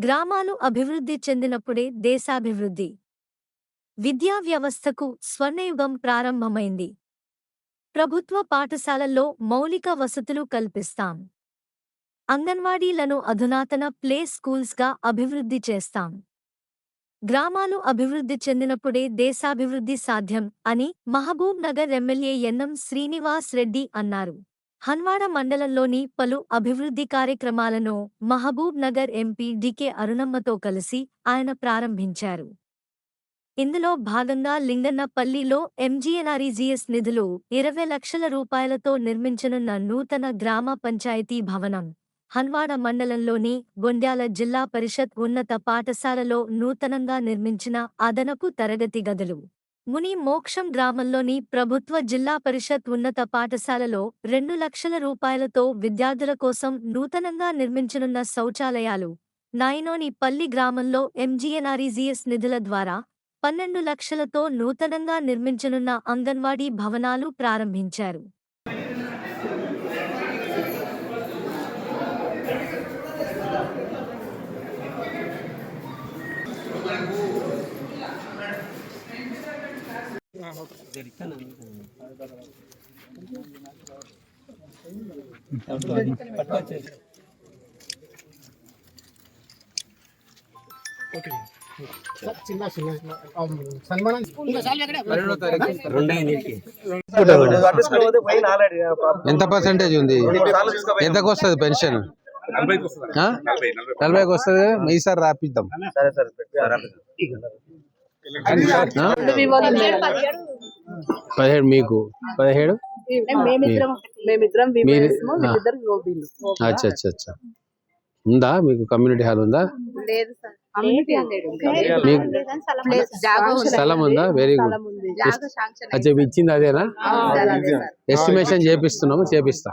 గ్రామాలు అభివృద్ధి చెందినప్పుడే దేశాభివృద్ధి. విద్యా వ్యవస్థకు స్వర్ణయుగం ప్రారంభమైంది. ప్రభుత్వ పాఠశాలల్లో మౌలిక వసతులు కల్పిస్తాం. అంగన్వాడీలను అధునాతన ప్లే స్కూల్స్గా అభివృద్ధి చేస్తాం. గ్రామాలు అభివృద్ధి చెందినప్పుడే దేశాభివృద్ధి సాధ్యం అని మహబూబ్ నగర్ ఎమ్మెల్యే యన్నం శ్రీనివాస్ రెడ్డి అన్నారు. హన్వాడ మండలంలోని పలు అభివృద్ధి కార్యక్రమాలను మహబూబ్ నగర్ ఎంపీ డికే అరుణమ్మతో కలిసి ఆయన ప్రారంభించారు. ఇందులో భాగంగా లింగన్నపల్లిలో ఎంజీఎన్ఆర్ఈజీఎస్ నిధులు 20 లక్షల రూపాయలతో నిర్మించనున్న నూతన గ్రామ పంచాయతీ భవనం, హన్వాడ మండలంలోని గొండ్యాల జిల్లా పరిషత్ ఉన్నత పాఠశాలలో నూతనంగా నిర్మించిన అదనపు తరగతి గదులు, ముని మోక్షం గ్రామంలోని ప్రభుత్వ జిల్లా పరిషత్ ఉన్నత పాఠశాలలో 2 లక్షల రూపాయలతో విద్యార్థుల కోసం నూతనంగా నిర్మించనున్న శౌచాలయాలు, నాయనోని పల్లి గ్రామంలో ఎంజీఎన్ఆర్ఈజీఎస్ నిధుల ద్వారా 12 లక్షలతో నూతనంగా నిర్మించనున్న అంగన్వాడీ భవనాలు ప్రారంభించారు. ఎంత పర్సెంటేజ్ ఉంది? ఎంతకు వస్తుంది పెన్షన్? 40కి వస్తుంది. ఈసారి రాపిద్దాం. 17 మీకు 17 అచ్చా అచ్చా అచ్చా. ఉందా మీకు కమ్యూనిటీ హాల్? ఉందా? స్థలం ఉందా? Very good. అచ్చా ఇచ్చింది అదేనా? ఎస్టిమేషన్ చేపిస్తున్నాము, చేపిస్తా.